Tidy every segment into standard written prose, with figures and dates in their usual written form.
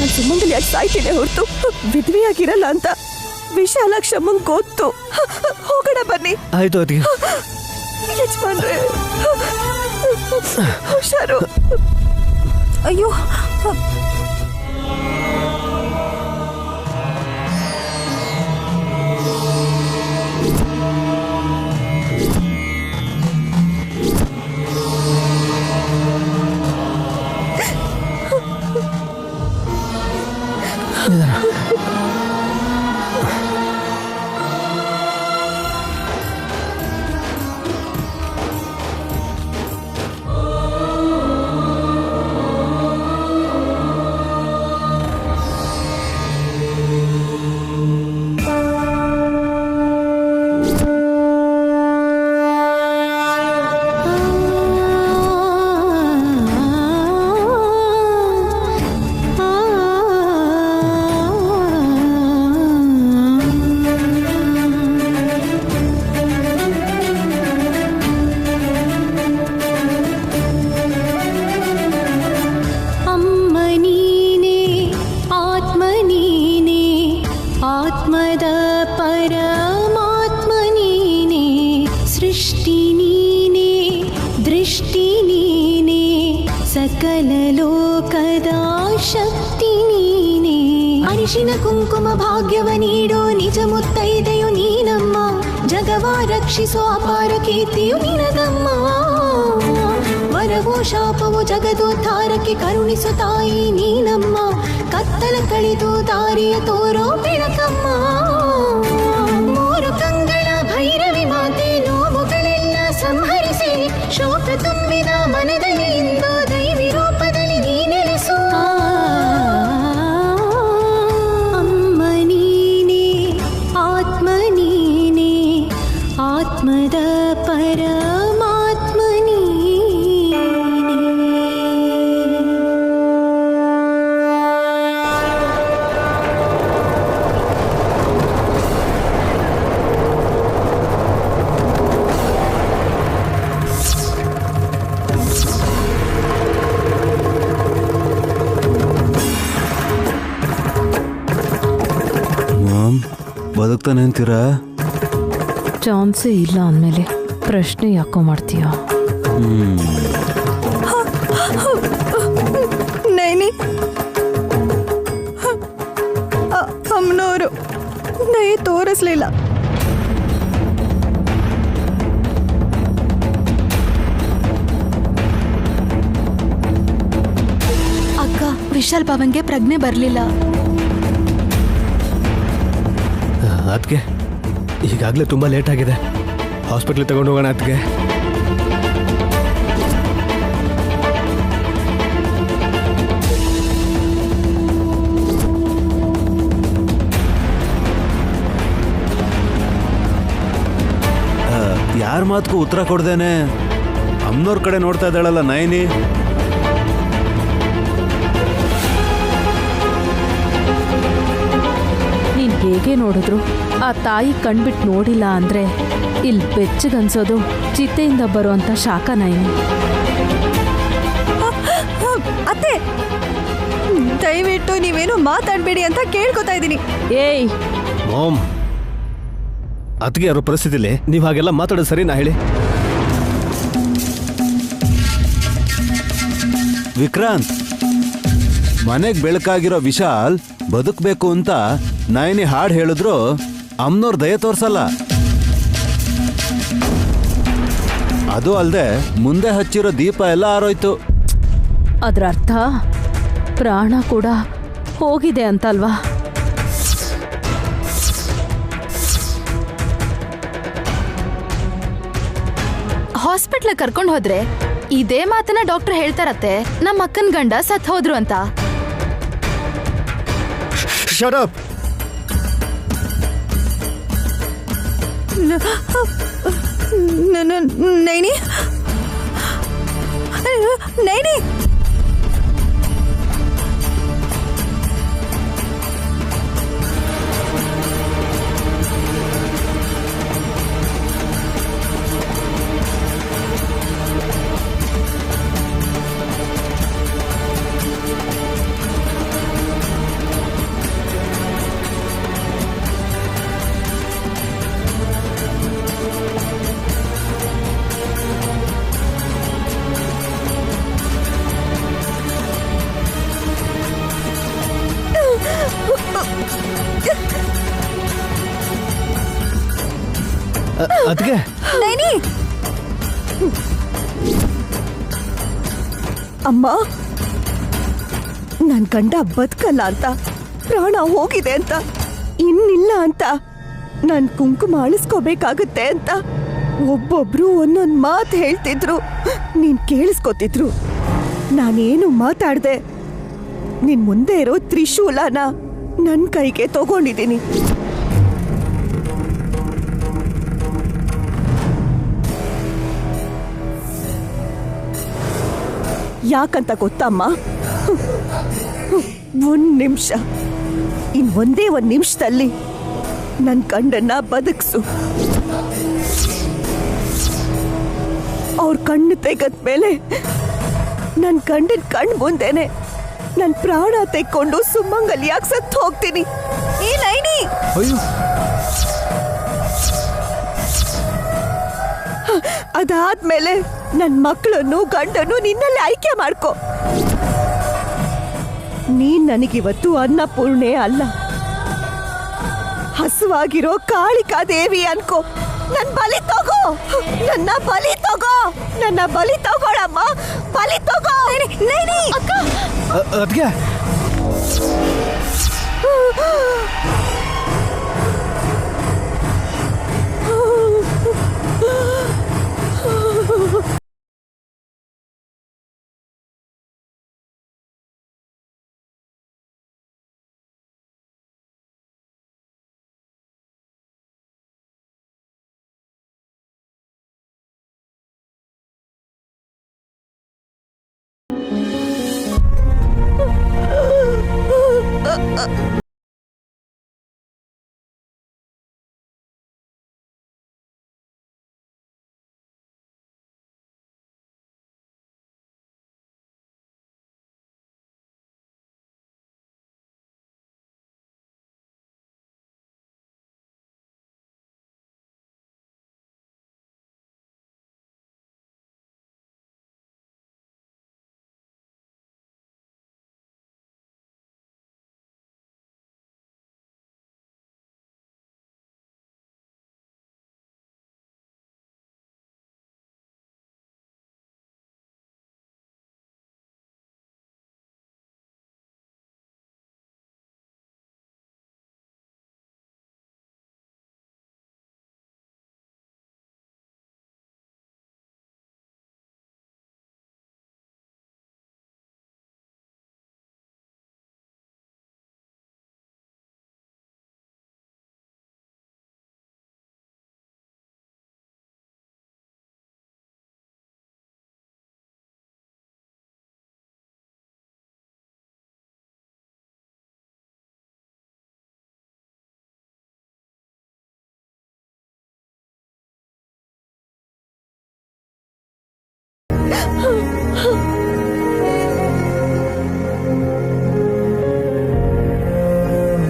ನಾನು ಸುಮಂಗಲಿಯಾಗಿ ಸಾಯ್ತೀನಿ ಹೊರತು ವಿಧವೆಯಾಗಿರಲ್ಲ ಅಂತ ವಿಶಾಲಾಕ್ಷಮ್ಮಂಗ್ ಗೊತ್ತು. ಹೋಗೋಣ ಬನ್ನಿ. ಆಯ್ತು ಅದಕ್ಕೆ ಯಜಮಾನ್ರೆ ಹುಷಾರು. ಅಯ್ಯೋ सकल लोकदा शक्ति नीने अरिशिन कुंकुम भाग्यव नीडो निज मुತ್ತೈದೆಯು ನೀನಮ್ಮ ಜಗವ ರಕ್ಷಿಸೋ ಅಪಾರ ಕೀರ್ತಿಯು ನಿನದಮ್ಮ ವರವೋ ಶಾಪವೋ ಜಗದೋದ್ಧಾರಕ್ಕೆ ಕರುಣಿಸೋ ತಾಯಿ ನೀನಮ್ಮ ಕತ್ತಲ ಕಳಿದು ದಾರಿಯ ತೋರೋ ಬೆಳಕಮ್ಮ ಮೂರು ಕಂಗಳ ಭೈರವಿ ಮಾತೆ ನೋವುಗಳೆಲ್ಲ ಸಂಹರಿಸಿ ಶೋಕ ತುಂಬಿದ ಮನದಲ್ಲಿ ಇಂದು ದೈವಿ ರೂಪದಲ್ಲಿ ನೀ ನೆಲೆಸು ಅಮ್ಮ ನೀನೇ ಆತ್ಮ ನೀನೇ ಆತ್ಮದ ಪರಮಾತ್ಮ ನೀನೇ. ಬದುಕ್ತಾನೆ ಅಂತೀರಾ? ಚಾನ್ಸೇ ಇಲ್ಲ ಅಂದಮೇಲೆ ಪ್ರಶ್ನೆ ಯಾಕೋ ಮಾಡ್ತೀಯ? ನೈನಿ ಅಮ್ಮನವರು ದಯ ತೋರಿಸ್ಲಿಲ್ಲ. ಅಕ್ಕ, ವಿಶಾಲ್ ಬಾಬನ್ಗೆ ಪ್ರಜ್ಞೆ ಬರಲಿಲ್ಲ. ಅದಕ್ಕೆ ಈಗಾಗಲೇ ತುಂಬ ಲೇಟ್ ಆಗಿದೆ. ಹಾಸ್ಪಿಟ್ಲಿಗೆ ತಗೊಂಡು ಹೋಗೋಣ. ಅದಕ್ಕೆ ಯಾರ ಮಾತಕ್ಕೂ ಉತ್ತರ ಕೊಡ್ದೇನೆ ಅಮ್ಮನವ್ರ ಕಡೆ ನೋಡ್ತಾ ಇದ್ದಾಳಲ್ಲ ನಯನಿ. ನೀನು ಹೇಗೆ ನೋಡಿದ್ರು ಆ ತಾಯಿ ಕಣ್ಬಿಟ್ಟು ನೋಡಿಲ್ಲ ಅಂದರೆ ಇಲ್ಲಿ ಬೆಚ್ಚಗನ್ಸೋದು ಚಿತೆಯಿಂದ ಬರುವಂಥ ಶಾಖ ನೈನಿ. ಅತ್ತೆ, ದಯವಿಟ್ಟು ನೀವೇನು ಮಾತಾಡಬೇಡಿ ಅಂತ ಕೇಳ್ಕೊತಾ ಇದ್ದೀನಿ. ಏಯ್ ಮಾಮ್, ಅದಕ್ಕೆ ಯಾರೋ ಪರಿಸ್ಥಿತಿಲಿ ನೀವು ಹಾಗೆಲ್ಲ ಮಾತಾಡೋದು ಸರಿನಾ ಹೇಳಿ? ವಿಕ್ರಾಂತ್, ಮನೆಗೆ ಬೆಳಕಾಗಿರೋ ವಿಶಾಲ್ ಬದುಕಬೇಕು ಅಂತ ನಯನಿ ಹಾಡು ಹೇಳಿದ್ರು ಅಮ್ಮನವ್ರ ದಯ ತೋರ್ಸಲ್ಲ. ಅದು ಅಲ್ಲದೆ ಮುಂದೆ ಹಚ್ಚಿರೋ ದೀಪ ಎಲ್ಲ ಆರೋಯ್ತು. ಅದರ ಅರ್ಥ ಪ್ರಾಣ ಕೂಡ ಹೋಗಿದೆ ಅಂತಲ್ವಾ? ಹಾಸ್ಪಿಟ್ಲ್ ಕರ್ಕೊಂಡು ಹೋದ್ರೆ ಇದೇ ಮಾತನ್ನ ಡಾಕ್ಟರ್ ಹೇಳ್ತಾರತ್ತೆ, ನಮ್ಮ ಅಕ್ಕನ ಗಂಡ ಸತ್ ಹೋದ್ರು ಅಂತ. Shut up! ನೈನಿ ನೈನಿ ಅದಕ್ಕೆ ನೈನಿ ಅಮ್ಮ, ನನ್ ಗಂಡ ಬದುಕಲ್ಲ ಅಂತ, ಪ್ರಾಣ ಹೋಗಿದೆ ಅಂತ, ಇನ್ನಿಲ್ಲ ಅಂತ, ನಾನ್ ಕುಂಕುಮ ಅಳಿಸ್ಕೋಬೇಕಾಗುತ್ತೆ ಅಂತ ಒಬ್ಬೊಬ್ರು ಒಂದೊಂದ್ ಮಾತು ಹೇಳ್ತಿದ್ರು. ನೀನ್ ಕೇಳಿಸ್ಕೊತಿದ್ರು. ನಾನೇನು ಮಾತಾಡ್ದೆ ನಿನ್ ಮುಂದೆ ಇರೋ ತ್ರಿಶೂಲನ ನನ್ ಕೈಗೆ ತಗೊಂಡಿದ್ದೀನಿ. ಯಾಕಂತ ಗೊತ್ತಮ್ಮ? ಒಂದ್ ನಿಮಿಷ, ಒಂದೇ ಒಂದ್ ನಿಮಿಷದಲ್ಲಿ ನನ್ ಗಂಡನ್ನ ಬದುಕ್ಸು. ಅವ್ರ ಕಣ್ಣು ತೆಗೆದ್ಮೇಲೆ ನನ್ ಗಂಡನ್ ಕಣ್ ಮುಂದೆನೆ ನನ್ ಪ್ರಾಣ ತೆಕ್ಕೊಂಡು ಸುಮಂಗಲಿಯಾಗಿ ಸತ್ತು ಹೋಗ್ತೀನಿ. ಈ ನೈನಿ, ಅದಾದ್ಮೇಲೆ ನನ್ ಮಕ್ಕಳನ್ನು ಗಂಡನು ನಿನ್ನಲ್ಲಿ ಆಯ್ಕೆ ಮಾಡ್ಕೊ. ನೀನ್ ನನಗಿವತ್ತು ಅನ್ನಪೂರ್ಣೆ ಅಲ್ಲ, ಹಸುವಾಗಿರೋ ಕಾಳಿಕಾ ದೇವಿ ಅನ್ಕೋ. ನನ್ ಬಲಿ ತಗೋ, ನನ್ನ ಬಲಿ ತಗೋ, ನನ್ನ ಬಲಿ ತಗೋಳಮ್ಮ, ಬಲಿ ತಗೋ. ನೈನಿ ಅಕ್ಕ, ಅದಕ್ಕೆ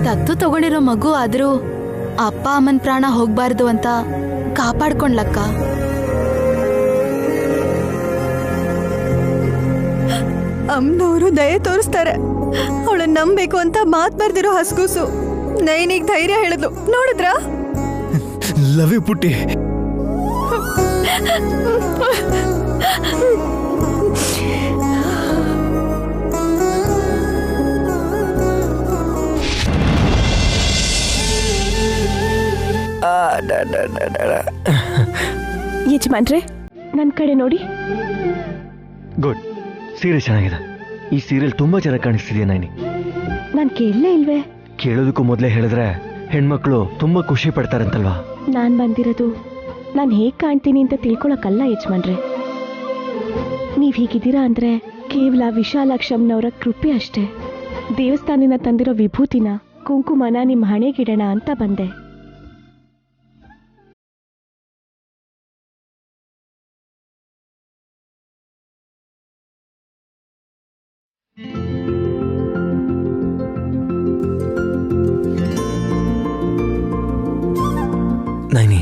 ದತ್ತು ತಗೊಂಡಿರೋ ಮಗು ಆದ್ರೂ ಅಪ್ಪ ಅಮ್ಮನ್ ಪ್ರಾಣ ಹೋಗ್ಬಾರ್ದು ಅಂತ ಕಾಪಾಡ್ಕೊಂಡ್ಲಕ್ಕ. ಅಮ್ಮನವರು ದಯೆ ತೋರಿಸ್ತಾರೆ. ಅವಳನ್ನ ನಂಬೇಕು ಅಂತ ಮಾತ್ ಬರ್ದಿರೋ ಹಸ್ಗೂಸು ನೈನಿಗ್ ಧೈರ್ಯ ಹೇಳಿದ್ಲು. ನೋಡಿದ್ರಾ? ಲವ್ ಯು ಪುಟ್ಟಿ. ಯಜಮಾನ್ರೆ, ನನ್ ಕಡೆ ನೋಡಿ. ಗುಡ್. ಸೀರೆ ಚೆನ್ನಾಗಿದೆ. ಈ ಸೀರಿಯಲ್ ತುಂಬಾ ಚೆನ್ನಾಗಿ ಕಾಣಿಸ್ತಿದ್ಯಾ ನೈನಿ? ನಾನ್ ಕೇಳಲೇ ಇಲ್ವೇ? ಕೇಳೋದಕ್ಕೂ ಮೊದಲೇ ಹೇಳಿದ್ರೆ ಹೆಣ್ಮಕ್ಳು ತುಂಬಾ ಖುಷಿ ಪಡ್ತಾರಂತಲ್ವಾ? ನಾನ್ ಬಂದಿರೋದು ನಾನ್ ಹೇಗ್ ಕಾಣ್ತೀನಿ ಅಂತ ತಿಳ್ಕೊಳಕ್ಕಲ್ಲ ಯಜಮಾನ್ರೆ. ನೀವ್ ಹೀಗಿದ್ದೀರಾ ಅಂದ್ರೆ ಕೇವಲ ವಿಶಾಲಾಕ್ಷಮ್ಮನವರ ಕೃಪೆ ಅಷ್ಟೇ. ದೇವಸ್ಥಾನದಿಂದ ತಂದಿರೋ ವಿಭೂತಿನ ಕುಂಕುಮನ ನಿಮ್ ಹಣೆಗಿಡೋಣ ಅಂತ ಬಂದೆ. ನೈನಿ,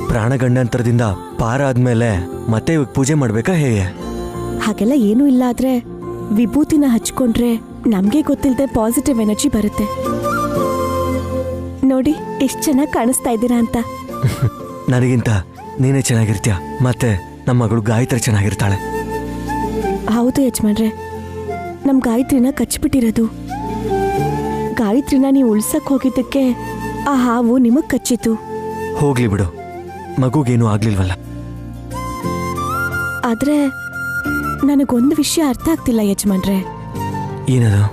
ಪ್ರಾಣ ಗಂಡಾಂತರದಿಂದ ಪಾರ ಆದ್ಮೇಲೆ ಮತ್ತೆ ಇವಾಗ ಪೂಜೆ ಮಾಡ್ಬೇಕಾ ಹೇಗೆ? ಹಾಗೆಲ್ಲ ಏನೂ ಇಲ್ಲ, ಆದ್ರೆ ವಿಭೂತಿನ ಹಚ್ಕೊಂಡ್ರೆ ನಮ್ಗೆ ಗೊತ್ತಿಲ್ಲದೆ ಪಾಸಿಟಿವ್ ಎನರ್ಜಿ ಬರುತ್ತೆ. ನೋಡಿ ಎಷ್ಟ್ ಚೆನ್ನಾಗಿ ಕಾಣಿಸ್ತಾ ಇದ್ದೀರಾ ಅಂತ. ನನಗಿಂತ ನೀನೇ ಚೆನ್ನಾಗಿರ್ತೀಯ, ಮತ್ತೆ ನಮ್ಮ ಮಗಳು ಗಾಯತ್ರಿ ಚೆನ್ನಾಗಿರ್ತಾಳೆ. ಹೌದು ಯಜಮಾನ್ರೆ, ನಮ್ ಗಾಯತ್ರಿನ ಕಚ್ಚಿಬಿಟ್ಟಿರೋದು. ಗಾಯತ್ರಿನ ನೀವು ಉಳ್ಸಕ್ ಹೋಗಿದ್ದಕ್ಕೆ ಆ ಹಾವು ನಿಮಗ್ ಕಚ್ಚಿತು. ಹೋಗ್ಲಿ ಬಿಡು, ಮಗುಗೇನು ಆಗ್ಲಿಲ್ವಲ್ಲ. ಆದ್ರೆ ನನಗೊಂದು ವಿಷಯ ಅರ್ಥ ಆಗ್ತಿಲ್ಲ ಯಜಮಾನ್ರೆ. ಏನದು?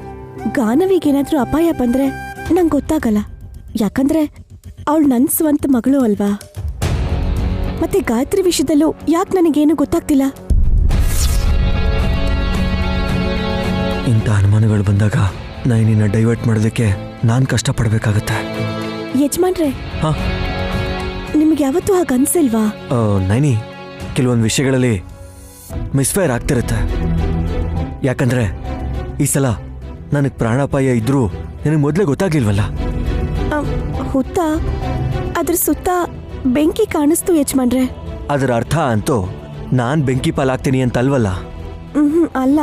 ಗಾನವಿಗೇನಾದ್ರೂ ಅಪಾಯ ಬಂದ್ರೆ ನಂಗೆ ಗೊತ್ತಾಗಲ್ಲ. ಯಾಕಂದ್ರೆ ಅವಳು ನನ್ ಸ್ವಂತ ಮಗಳು ಅಲ್ವಾ. ಮತ್ತೆ ಗಾಯತ್ರಿ ವಿಷಯದಲ್ಲೂ ಯಾಕೆ ನನಗೇನು ಗೊತ್ತಾಗ್ತಿಲ್ಲ. ಇಂಥ ಅನುಮಾನಗಳು ಬಂದಾಗ ನೈನಿನ ಡೈವರ್ಟ್ ಮಾಡೋದಕ್ಕೆ ನಾನು ಕಷ್ಟಪಡಬೇಕಾಗತ್ತೆ. ಯಜಮಾನ್ರೆ, ಹಾ, ನಿಮ್ಗೆ ಯಾವತ್ತೂ ಹಾಗೆ ಅನ್ಸಿಲ್ವಾ? ನೈನಿ, ಕೆಲವೊಂದು ವಿಷಯಗಳಲ್ಲಿ ಮಿಸ್ಫೈರ್ ಆಗ್ತಿರುತ್ತೆ. ಯಾಕಂದ್ರೆ ಈ ಸಲ ನನಗೆ ಪ್ರಾಣಾಪಾಯ ಇದ್ರೂ ನಿನಗೆ ಮೊದಲೇ ಗೊತ್ತಾಗ್ಲಿಲ್ವಲ್ಲ. ಹುತ್ತ ಅದ್ರ ಸುತ್ತ ಬೆಂಕಿ ಕಾಣಿಸ್ತು ಯಜಮಾನ್ರೆ. ಅದರ ಅರ್ಥ ಅಂತೂ ನಾನು ಬೆಂಕಿ ಪಾಲಾಗ್ತೀನಿ ಅಂತ ಅಲ್ವಲ್ಲ. ಅಲ್ಲ,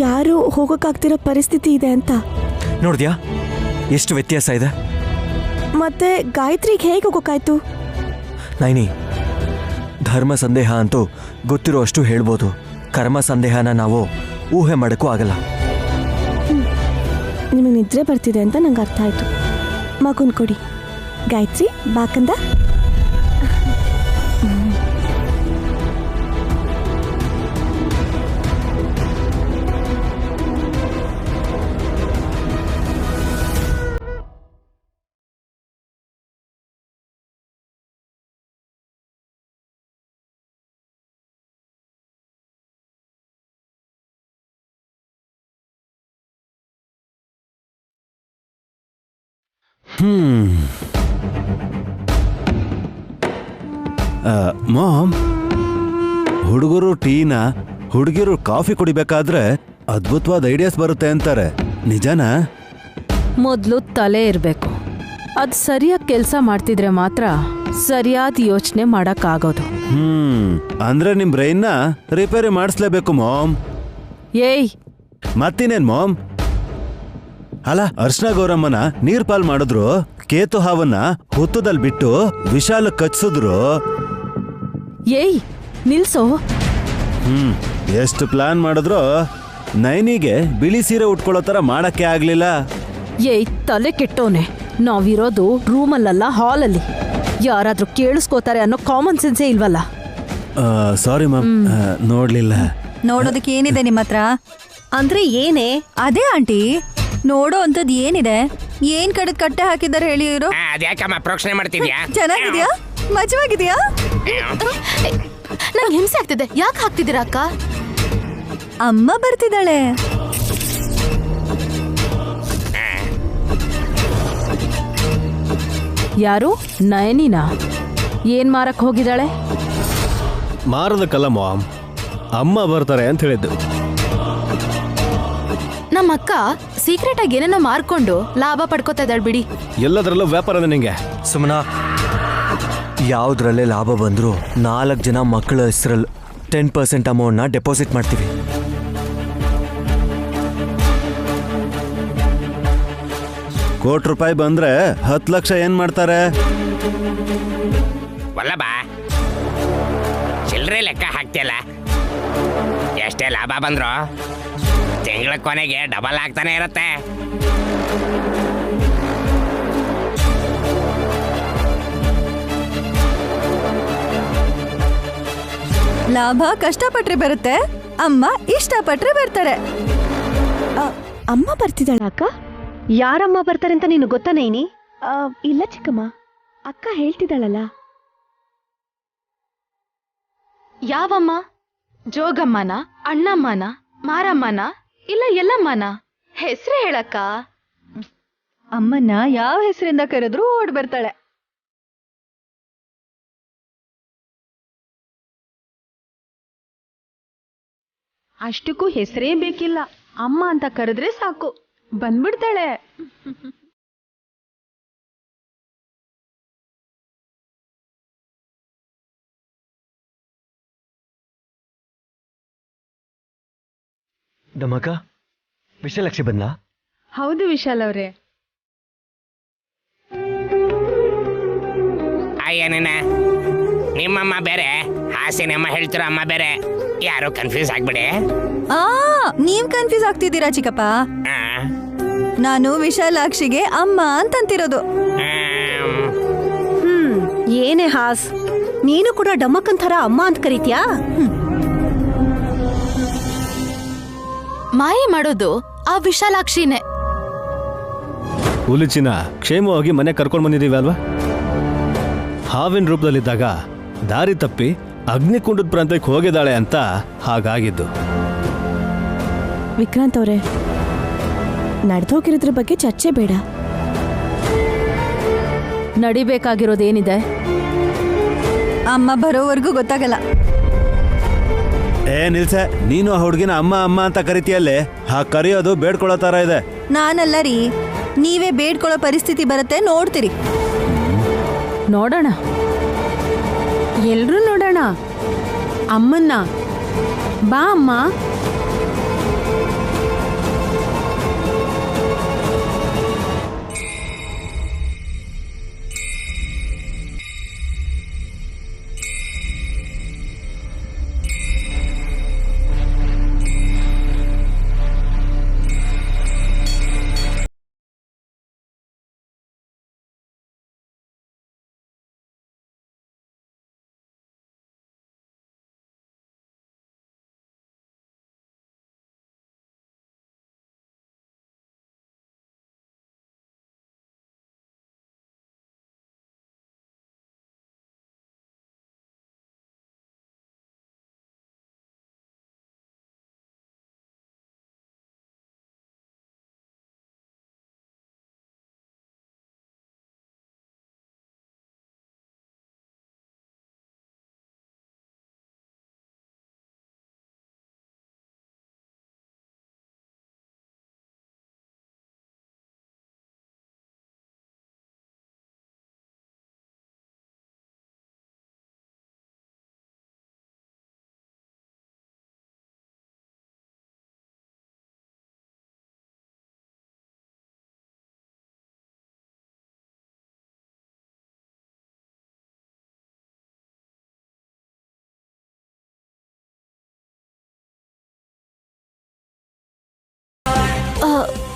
ಯಾರು ಹೋಗೋಕ್ಕಾಗ್ತಿರೋ ಪರಿಸ್ಥಿತಿ ಇದೆ ಅಂತ. ನೋಡಿದ್ಯಾ ಎಷ್ಟು ವ್ಯತ್ಯಾಸ ಇದೆ? ಮತ್ತೆ ಗಾಯತ್ರಿಗೆ ಹೇಗೆ ಹೋಗೋಕ್ಕಾಯ್ತು? ನೈನಿ, ಧರ್ಮ ಸಂದೇಹ ಅಂತೂ ಗೊತ್ತಿರೋ ಅಷ್ಟು ಹೇಳ್ಬೋದು. ಕರ್ಮ ಸಂದೇಹನ ನಾವು ಊಹೆ ಮಾಡೋಕ್ಕೂ ಆಗಲ್ಲ. ನಿಮಗೆ ನಿದ್ರೆ ಬರ್ತಿದೆ ಅಂತ ನಂಗೆ ಅರ್ಥ ಆಯ್ತು. ಮಗುನ್ ಕೊಡಿ. ಗಾಯತ್ರಿ ಬಾಕಂದ. ಮಾಮ್, ಹುಡುಗರು ಟೀನ, ಹುಡುಗಿರು ಕಾಫಿ ಕುಡಿಬೇಕಾದ್ರೆ ಅದ್ಭುತವಾದ ಐಡಿಯಾಸ್ ಬರುತ್ತೆ ಅಂತಾರೆ. ನಿಜನಾ? ಮೊದಲು ತಲೆ ಇರಬೇಕು. ಅದು ಸರಿಯಾಗಿ ಕೆಲಸ ಮಾಡ್ತಿದ್ರೆ ಮಾತ್ರ ಸರಿಯಾದ ಯೋಚನೆ ಮಾಡೋಕ್ಕಾಗೋದು. ಅಂದ್ರೆ ನಿಮ್ ಬ್ರೈನ್ನ ರಿಪೇರಿ ಮಾಡಿಸ್ಲೇಬೇಕು ಮಾಮ್. ಏಯ್, ಮತ್ತಿನೇನ್ ಮಾಮ್? ಅಲ್ಲ, ಅರ್ಶನ ಗೌರಮ್ಮನ ನೀರ್ ಪಾಲ್ ಮಾಡಿದ್ರು, ಕೇತು ಹಾವನ್ನ ಹುತ್ತದಲ್ಲಿ ಬಿಟ್ಟು ವಿಶಾಲ ಕಚ್ಸಿದ್ರು. ಏಯ್ ನಿಲ್ಸೋ. ಎಷ್ಟು ಪ್ಲಾನ್ ಮಾಡಿದ್ರು ನೈನಿಗೆ ಬಿಳಿ ಸೀರೆ ಉಟ್ಕೊಳ್ಳೋ ತರ ಮಾಡಕ್ಕೆ ಆಗ್ಲಿಲ್ಲ. ಏಯ್ ತಲೆ ಕೆಟ್ಟೋನೆ, ನಾವಿರೋದು ರೂಮಲ್ಲಲ್ಲ ಹಾಲಲ್ಲಿ. ಯಾರಾದ್ರೂ ಕೇಳಿಸ್ಕೋತಾರೆ ಅನ್ನೋ ಕಾಮನ್ ಸೆನ್ಸೇ ಇಲ್ವಲ್ಲ. ಸಾರಿ ಮ್ಯಾಮ್, ನೋಡ್ಲಿಲ್ಲ. ನೋಡೋದಕ್ಕೆ ಏನಿದೆ ನಿಮ್ಮ ಹತ್ರ? ಅಂದ್ರೆ ಏನೇ? ಅದೇ ಆಂಟಿ, ನೋಡೋ ಅಂತದ್ ಏನಿದೆ? ಏನ್ ಕಡೆದ್ ಕಟ್ಟೆ ಹಾಕಿದ್ದಾರೆ ಹೇಳಿ ಇವರು? ಅದ್ಯಾಕಮ್ಮ ಪ್ರೋಕ್ಷಣೆ ಮಾಡ್ತಿದ್ಯಾ? ಚೆನ್ನಾಗಿದ್ಯಾ? ಮಜವಾಗಿದ್ಯಾ? ನಂಗೆ ಹಿಂಸೆ ಆಗ್ತಿದೆ. ಯಾಕೆ ಹಾಕ್ತಿದ್ದೀರಾ ಅಕ್ಕ? ಅಮ್ಮ ಬರ್ತಿದ್ದಾಳೆ. ಯಾರು? ನಯನಿನಾ? ಏನ್ ಮಾರಕ್ ಹೋಗಿದ್ದಾಳೆ? ಮಾರೋದಕ್ಕಲ್ಲ ಮಾಮ್, ಅಮ್ಮ ಬರ್ತಾರೆ ಅಂತ ಹೇಳಿದ್ದು. ನಮ್ಮ ಅಕ್ಕ ಸೀಕ್ರೆಟ್ ಆಗಿ ಏನೇನೋ ಮಾರ್ಕೊಂಡು ಲಾಭ ಪಡ್ಕೋತಾ ಇದ್ದಾಳೆ ಬಿಡಿ. ಎಲ್ಲದರಲ್ಲೂ ವ್ಯಾಪಾರನೇ ನಿಂಗೆ. ಸುಮ್ಮನಾ, ಯಾವುದ್ರಲ್ಲೇ ಲಾಭ ಬಂದರೂ 4 ಜನ ಮಕ್ಕಳ ಹೆಸರಲ್ಲಿ 10% ಅಮೌಂಟ್ನ ಡೆಪಾಸಿಟ್ ಮಾಡ್ತೀವಿ. ₹1,00,00,000 ಬಂದ್ರೆ 10 ಲಕ್ಷ ಏನ್ ಮಾಡ್ತಾರೆ? ವಲ್ಲಭ, ಚಿಲ್ಲರೆ ಲೆಕ್ಕ ಹಾಕ್ತಿಯಲ್ಲ. ಎಷ್ಟೇ ಲಾಭ ಬಂದ್ರು ತಿಂಗಳ ಕೊನೆಗೆ ಡಬಲ್ ಆಗ್ತಾನೆ ಇರುತ್ತೆ. ಲಾಭ ಕಷ್ಟಪಟ್ರೆ ಬರುತ್ತೆ, ಅಮ್ಮ ಇಷ್ಟಪಟ್ರೆ ಬರ್ತಾರೆ. ಅಮ್ಮ ಬರ್ತಿದ್ದಾಳ ಅಕ್ಕ? ಯಾರಮ್ಮ ಬರ್ತಾರೆ ಅಂತ ನೀನು ಗೊತ್ತಾ ನೈನಿ? ಇಲ್ಲ ಚಿಕ್ಕಮ್ಮ, ಅಕ್ಕ ಹೇಳ್ತಿದ್ದಾಳಲ್ಲ. ಯಾವಮ್ಮ? ಜೋಗಮ್ಮನ, ಅಣ್ಣಮ್ಮನ, ಮಾರಮ್ಮನ, ಇಲ್ಲ ಎಲ್ಲಮ್ಮನ? ಹೆಸರೇ ಹೇಳಕ್ಕ. ಅಮ್ಮನ್ನ ಯಾವ ಹೆಸರಿಂದ ಕರೆದ್ರೂ ಓಡ್ ಬರ್ತಾಳೆ. ಅಷ್ಟಕ್ಕೂ ಹೆಸರೇ ಬೇಕಿಲ್ಲ, ಅಮ್ಮ ಅಂತ ಕರೆದ್ರೆ ಸಾಕು, ಬಂದ್ಬಿಡ್ತಾಳೆ. ದಮಕ, ವಿಶಾಲಾಕ್ಷಿ ಬಂದ್ಲಾ? ಹೌದು ವಿಶಾಲ್ ಅವ್ರೆ. ಅಯ್ಯನೇನ ನಿಮ್ಮಮ್ಮ ಬೇರೆ, ಹಾಸಿನಮ್ಮ ಹೇಳ್ತಿರೋ ಅಮ್ಮ ಬೇರೆ. ಯಾರು ಕನ್ಫ್ಯೂಸ್ ಆಗ್ಬಿಡಿ. ನೀವ್ ಕನ್ಫ್ಯೂಸ್ ಆಗ್ತಿದ್ದೀರಾ ಚಿಕ್ಕಪ್ಪ. ಆ, ನಾನು ವಿಶಾಲಾಕ್ಷಿಗೆ ಅಮ್ಮ ಅಂತಂತಿರೋದು. ಏನೇ ಹಾಸ್, ನೀನು ಕೂಡ ಡಮ್ಮಕ್ಕನ್ ಥರ ಅಮ್ಮ ಅಂತ ಕರೀತ್ಯಾ? ಮಾಯೆ ಮಾಡೋದು ಆ ವಿಶಾಲಾಕ್ಷಿನೇ. ಹುಲಿಚಿನ ಕ್ಷೇಮವಾಗಿ ಮನೆ ಕರ್ಕೊಂಡು ಬಂದಿದ್ದೀವಿ ಅಲ್ವಾ? ಹಾವಿನ ರೂಪದಲ್ಲಿದ್ದಾಗ ದಾರಿ ತಪ್ಪಿ ಅಗ್ನಿಕುಂಡದ ಪ್ರಾಂತಕ್ಕೆ ಹೋಗಿದ್ದಾಳೆ ಅಂತ ಹಾಗಾಗಿದ್ದು. ವಿಕ್ರಾಂತ್ ಅವರೇ, ನಡೆದೋಗಿರೋದ್ರ ಬಗ್ಗೆ ಚರ್ಚೆ ಬೇಡ. ನಡಿಬೇಕಾಗಿರೋದೇನಿದೆ? ಅಮ್ಮ ಬರೋವರೆಗೂ ಗೊತ್ತಾಗಲ್ಲ. ನಿಲ್ಸೆ, ನೀನು ಆ ಹುಡುಗಿನ ಅಮ್ಮ ಅಮ್ಮ ಅಂತ ಕರಿತೀಯಲ್ಲೇ. ಕರೆಯೋದು ಬೇಡ್ಕೊಳ್ಳೋ ತರ ಇದೆ. ನಾನಲ್ಲ ರೀ, ನೀವೇ ಬೇಡ್ಕೊಳ್ಳೋ ಪರಿಸ್ಥಿತಿ ಬರುತ್ತೆ, ನೋಡ್ತೀರಿ. ನೋಡೋಣ. ಎಲ್ರೂ ನೋಡೋಣ ಅಮ್ಮನ್ನ. ಬಾ ಅಮ್ಮ.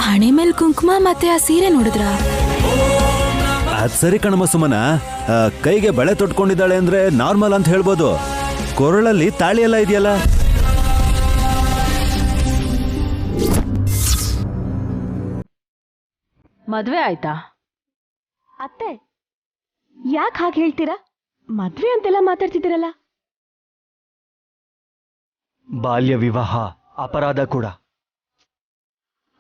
ಹಣೆ ಮೇಲೆ ಕುಂಕುಮ ಮತ್ತೆ ಆ ಸೀರೆ ನೋಡಿದ್ರ? ಅದ್ ಸರಿ ಕಣಮ್ಮ ಸುಮನ, ಕೈಗೆ ಬಳೆ ತೊಟ್ಕೊಂಡಿದ್ದಾಳೆ ಅಂದ್ರೆ ನಾರ್ಮಲ್ ಅಂತ ಹೇಳ್ಬೋದು. ಕೊರಳಲ್ಲಿ ತಾಳಿ ಎಲ್ಲ ಇದೆಯಲ್ಲ. ಮದ್ವೆ ಆಯ್ತಾ? ಅತ್ತೆ, ಯಾಕೆ ಹಾಗೆ ಹೇಳ್ತೀರಾ? ಮದ್ವೆ ಅಂತೆಲ್ಲ ಮಾತಾಡ್ತಿದ್ದೀರಲ್ಲ. ಬಾಲ್ಯ ವಿವಾಹ ಅಪರಾಧ ಕೂಡ.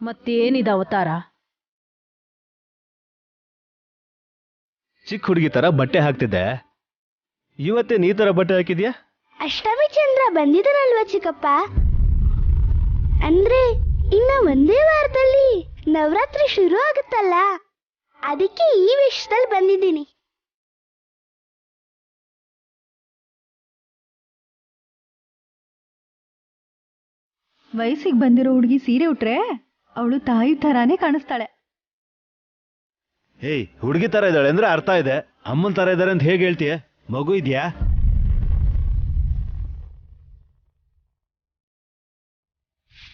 ಮತ್ತೇನಿದೆ ಅವತಾರ? ಚಿಕ್ಕ ಹುಡುಗಿ ತರ ಬಟ್ಟೆ ಹಾಕ್ತಿದ್ದೆ, ಇವತ್ತೇ ನೀ ತರ ಬಟ್ಟೆ ಹಾಕಿದ್ಯಾ? ಅಷ್ಟಮಿ ಚಂದ್ರ ಬಂದಿದ್ದಾನಲ್ವಾ ಚಿಕ್ಕಪ್ಪ? ಅಂದ್ರೆ ಇನ್ನ ಒಂದೇ ವಾರದಲ್ಲಿ ನವರಾತ್ರಿ ಶುರು ಆಗುತ್ತಲ್ಲ, ಅದಕ್ಕೆ ಈ ವಿಷಯದಲ್ಲಿ ಬಂದಿದ್ದೀನಿ. ವಯಸ್ಸಿಗೆ ಬಂದಿರೋ ಹುಡುಗಿ ಸೀರೆ ಉಟ್ರೆ ಅವಳು ತಾಯಿ ಥರಾನೇ ಕಾಣಿಸ್ತಾಳೆ. ಹುಡುಗಿ ತರ ಇದ್ದಾಳೆ ಅಂದ್ರೆ ಅರ್ಥ ಇದೆ. ಅಮ್ಮನ್ ತರ ಇದ್ದಾರೆ ಅಂತ ಹೇಗೆ ಹೇಳ್ತೀಯ? ಮಗು ಇದೆಯಾ?